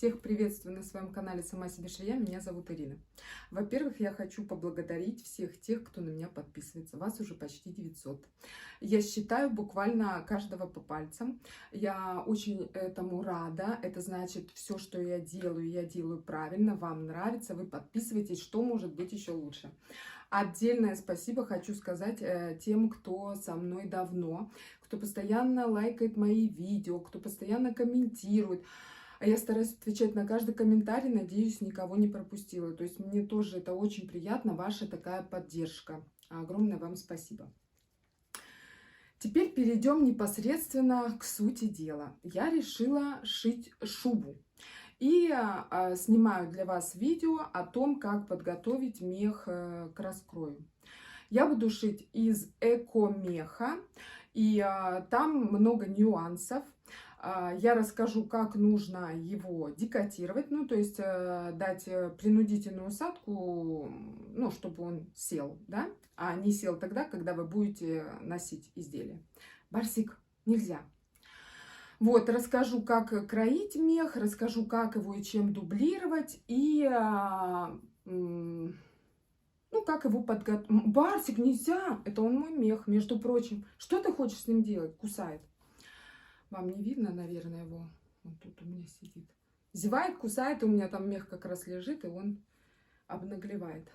Всех приветствую на своем канале «Сама себе швея». Меня зовут Ирина. Во-первых, я хочу поблагодарить всех тех, кто на меня подписывается. Вас уже почти 900. Я считаю буквально каждого по пальцам. Я очень этому рада. Это значит, все, что я делаю правильно, вам нравится, вы подписываетесь. Что может быть еще лучше? Отдельное спасибо хочу сказать тем, кто со мной давно, кто постоянно лайкает мои видео, кто постоянно комментирует. Я стараюсь отвечать на каждый комментарий, надеюсь, никого не пропустила. То есть мне тоже это очень приятно, ваша такая поддержка. Огромное вам спасибо. Теперь перейдем непосредственно к сути дела. Я решила шить шубу. И снимаю для вас видео о том, как подготовить мех к раскрою. Я буду шить из эко-меха, и там много нюансов. Я расскажу, как нужно его декотировать, ну, то есть дать принудительную усадку, ну, чтобы он сел, да, а не сел тогда, когда вы будете носить изделие. Барсик, нельзя. Вот, расскажу, как кроить мех, расскажу, как его и чем дублировать, и, ну, как его подготовить. Барсик, нельзя, это он мой мех, между прочим. Что ты хочешь с ним делать? Кусает. Вам не видно, наверное, его. Он тут у меня сидит. Зевает, кусает, и у меня там мех как раз лежит, и он обнаглевает.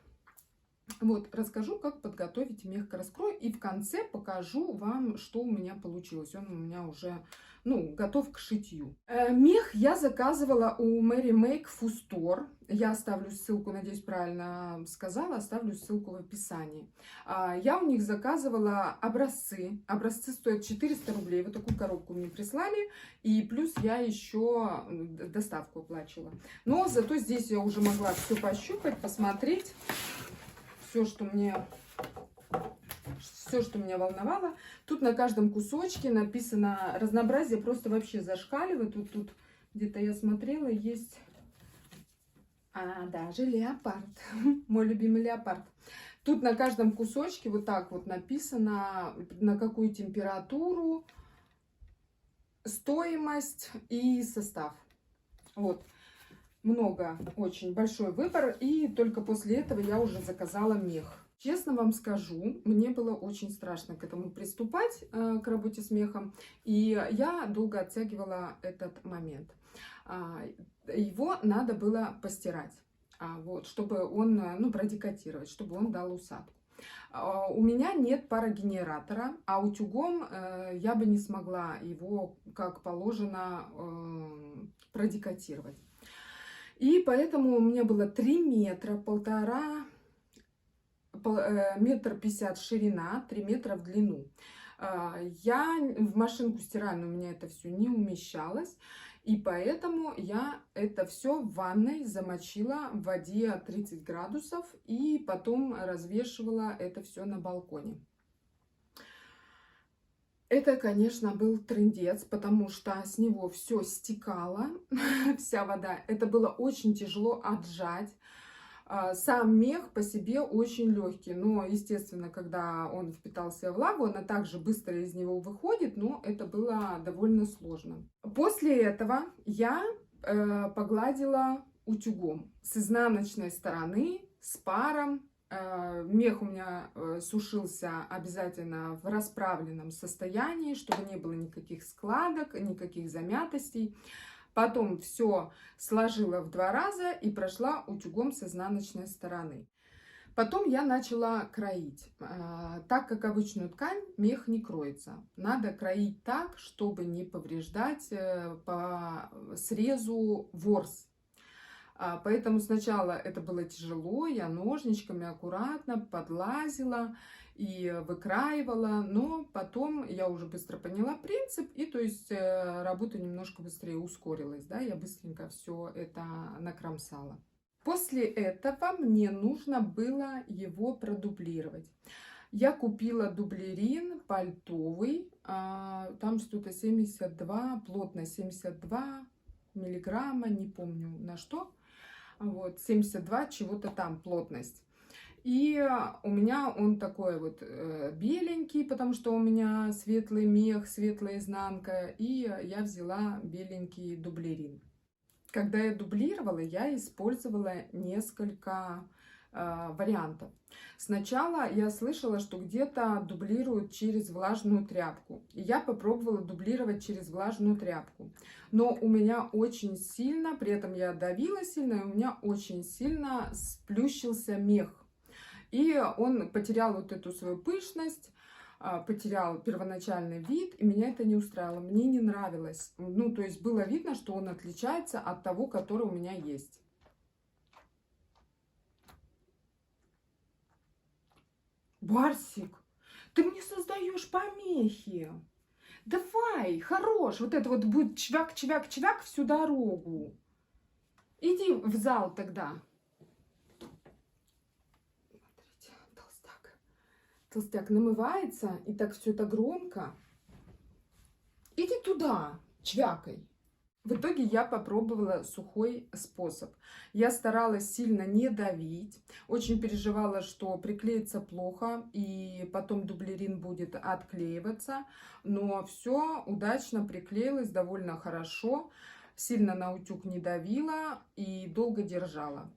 Вот, расскажу, как подготовить мех к раскрою, и в конце покажу вам, что у меня получилось. Он у меня уже, ну, готов к шитью. Мех я заказывала у Mary Make Fustore. Я оставлю ссылку, надеюсь, правильно сказала, оставлю ссылку в описании. Я у них заказывала образцы. Образцы стоят 400 рублей. Вот такую коробку мне прислали. И плюс я еще доставку оплачивала. Но зато здесь я уже могла все пощупать, посмотреть. Все, что меня волновало. Тут на каждом кусочке написано разнообразие, просто вообще зашкаливает. Тут где-то я смотрела, есть... даже леопард. Мой любимый леопард. Тут на каждом кусочке вот так вот написано, на какую температуру, стоимость и состав. Вот. Много, очень большой выбор, и только после этого я уже заказала мех. Честно вам скажу, мне было очень страшно к этому приступать, к работе с мехом, и я долго оттягивала этот момент. Его надо было постирать, вот, чтобы он, ну, продекотировать, чтобы он дал усадку. У меня нет парогенератора, а утюгом я бы не смогла его, как положено, продекотировать. И поэтому у меня было 3 метра, метр 50 ширина, 3 метра в длину. Я в машинку стиральную, у меня это все не умещалось. И поэтому я это все в ванной замочила в воде 30 градусов и потом развешивала это все на балконе. Это, конечно, был трындец, потому что с него все стекало, вся вода. Это было очень тяжело отжать. Сам мех по себе очень легкий, но, естественно, когда он впитался в влагу, она также быстро из него выходит, но это было довольно сложно. После этого я погладила утюгом с изнаночной стороны, с паром. Мех у меня сушился обязательно в расправленном состоянии, чтобы не было никаких складок, никаких замятостей. Потом все сложила в 2 раза и прошла утюгом с изнаночной стороны. Потом я начала кроить. Так как обычную ткань мех не кроется. Надо кроить так, чтобы не повреждать по срезу ворс. Поэтому сначала это было тяжело, я ножничками аккуратно подлазила и выкраивала, но потом я уже быстро поняла принцип, и то есть работа немножко быстрее ускорилась, да, я быстренько все это накромсала. После этого мне нужно было его продублировать. Я купила дублерин пальтовый, там что-то 72, плотно 72 миллиграмма, не помню на что. Вот, 72 чего-то там плотность. И у меня он такой вот беленький, потому что у меня светлый мех, светлая изнанка. И я взяла беленький дублерин. когда я дублировала, я использовала несколько вариантов. Сначала я слышала, что где-то дублируют через влажную тряпку. И я попробовала дублировать через влажную тряпку. Но у меня очень сильно, при этом я давила сильно, и у меня очень сильно сплющился мех. И он потерял вот эту свою пышность, потерял первоначальный вид, и меня это не устраивало, мне не нравилось. Ну, то есть было видно, что он отличается от того, который у меня есть. Барсик, ты мне создаешь помехи. Давай, хорош, вот это вот будет чвяк-чвяк-чвяк всю дорогу. Иди в зал тогда. Смотрите, толстяк. Толстяк намывается, и так все это громко. Иди туда, чвякай. В итоге я попробовала сухой способ. Я старалась сильно не давить, очень переживала, что приклеится плохо и потом дублерин будет отклеиваться, но все удачно приклеилось довольно хорошо, сильно на утюг не давила и долго держала.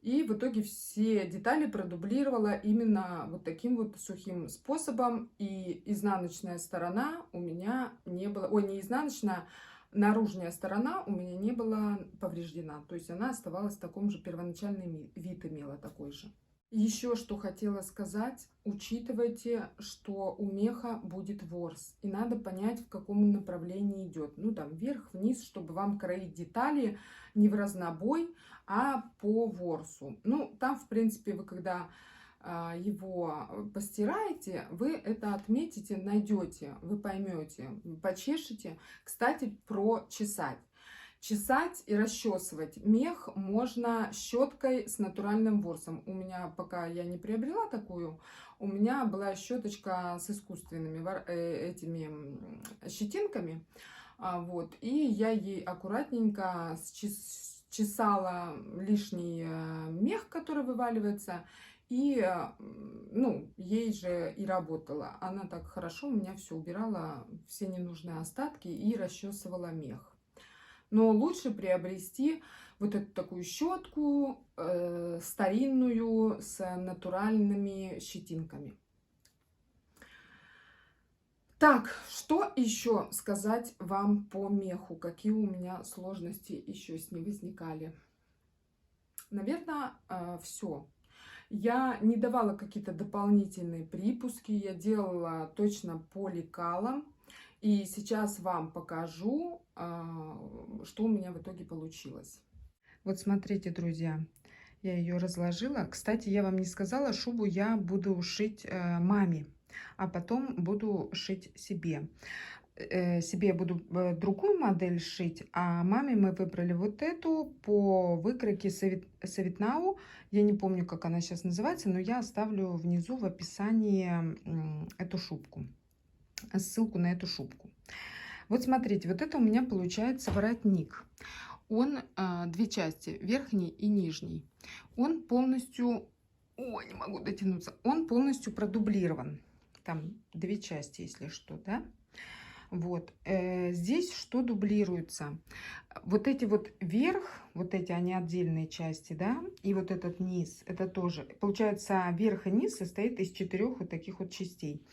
И в итоге все детали продублировала именно вот таким вот сухим способом. И изнаночная сторона у меня не была... Ой, не изнаночная, наружная сторона у меня не была повреждена. То есть она оставалась в таком же, первоначальный вид имела такой же. Еще что хотела сказать, учитывайте, что у меха будет ворс, и надо понять, в каком направлении идет. Ну, там, вверх-вниз, чтобы вам кроить детали не в разнобой, а по ворсу. Ну, там, в принципе, вы когда его постираете, вы это отметите, найдете, вы поймете, почешете. Кстати, про чесать. Чесать и расчесывать мех можно щеткой с натуральным ворсом. У меня, пока я не приобрела такую, у меня была щеточка с искусственными этими щетинками. Вот, и я ей аккуратненько чесала лишний мех, который вываливается, и, ну, ей же и работала. Она так хорошо у меня все убирала, все ненужные остатки и расчесывала мех. Но лучше приобрести вот эту такую щетку старинную с натуральными щетинками. Так, что еще сказать вам по меху? Какие у меня сложности еще с ним возникали? Наверное, все. Я не давала какие-то дополнительные припуски, я делала точно по лекалам. И сейчас вам покажу, что у меня в итоге получилось. Вот смотрите, друзья, я ее разложила. Кстати, я вам не сказала, шубу я буду шить маме, а потом буду шить себе. Себе я буду другую модель шить, а маме мы выбрали вот эту по выкройке Советнау. Я не помню, как она сейчас называется, но я оставлю внизу в описании эту шубку. Ссылку на эту шубку. Вот смотрите, вот это у меня получается воротник. Он две части, верхний и нижний. Он полностью, ой, не могу дотянуться, он полностью продублирован. Там две части, если что, да. Вот здесь что дублируется? Вот эти вот верх, вот эти они отдельные части, да, и вот этот низ, это тоже. Получается, верх и низ состоит из 4 вот таких вот частей.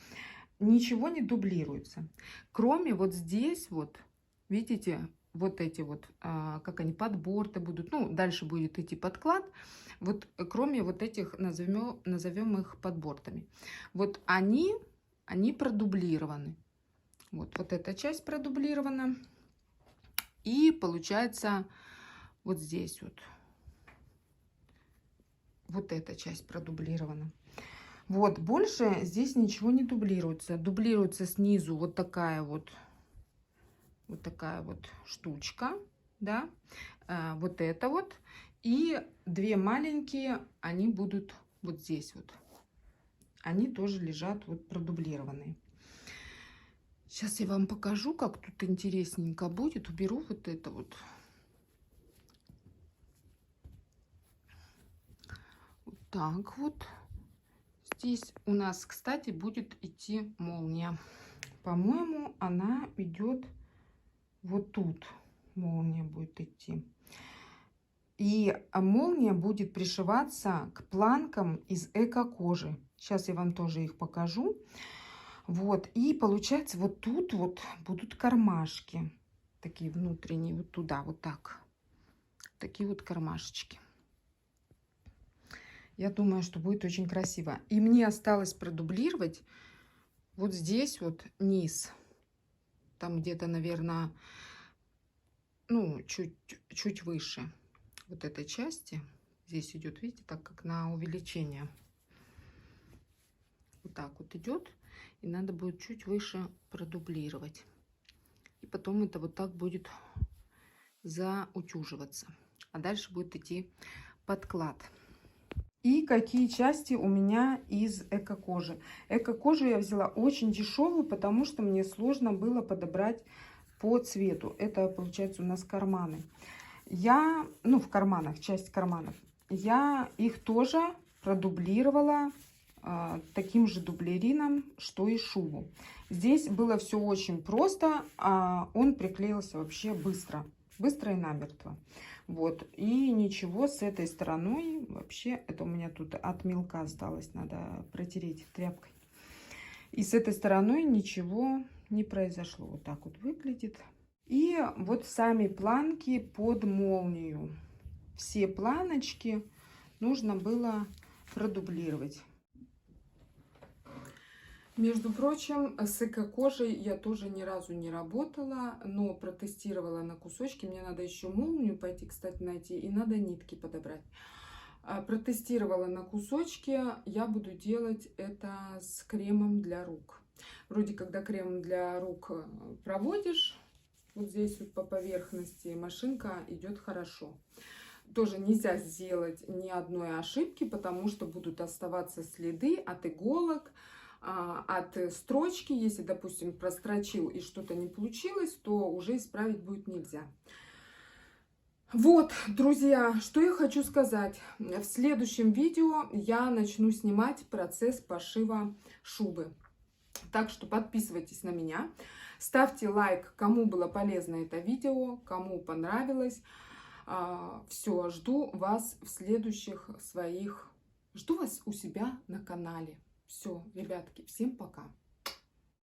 Ничего не дублируется, кроме вот здесь вот, видите, вот эти вот, как они, подборты будут, ну, дальше будет идти подклад, вот кроме вот этих, назовем их подбортами, вот они продублированы, вот эта часть продублирована, и получается вот здесь вот эта часть продублирована. Вот, больше здесь ничего не дублируется. Дублируется снизу вот такая вот штучка, да, вот это вот. И две маленькие, они будут вот здесь вот. Они тоже лежат вот продублированные. Сейчас я вам покажу, как тут интересненько будет. Уберу вот это вот. Вот так вот. Здесь у нас, кстати, будет идти молния. По-моему, она идет вот тут. молния будет идти. И молния будет пришиваться к планкам из эко-кожи. Сейчас я вам тоже их покажу. Вот, и получается вот тут вот будут кармашки. Такие внутренние, вот туда, вот так. Такие вот кармашечки. Я думаю, что будет очень красиво. И мне осталось продублировать вот здесь вот низ. Там где-то, наверное, ну, чуть выше вот этой части. Здесь идет, видите, так как на увеличение. Вот так вот идет. И надо будет чуть выше продублировать. И потом это вот так будет заутюживаться. А дальше будет идти подклад. И какие части у меня из эко-кожи. Эко-кожу я взяла очень дешевую, потому что мне сложно было подобрать по цвету. Это получается у нас карманы. Ну, в карманах, часть карманов. Я их тоже продублировала таким же дублерином, что и шубу. Здесь было все очень просто, а он приклеился вообще быстро. Быстро и намертво. Вот. И ничего с этой стороной вообще, это у меня тут от мелка осталось, надо протереть тряпкой. И с этой стороной ничего не произошло. Вот так вот выглядит. И вот сами планки под молнию. Все планочки нужно было продублировать. Между прочим, с эко-кожей я тоже ни разу не работала, но протестировала на кусочки. Мне надо еще молнию пойти, кстати, найти, и надо нитки подобрать. Протестировала на кусочки. Я буду делать это с кремом для рук. Вроде когда крем для рук проводишь, вот здесь вот по поверхности, машинка идет хорошо. Тоже нельзя сделать ни одной ошибки, потому что будут оставаться следы от иголок, от строчки. Если, допустим, прострочил и что-то не получилось, то уже исправить будет нельзя. Вот, друзья, что я хочу сказать. В следующем видео я начну снимать процесс пошива шубы. Так что подписывайтесь на меня, ставьте лайк, кому было полезно это видео, кому понравилось. Все, жду вас в следующих жду вас у себя на канале. Все, ребятки, всем пока.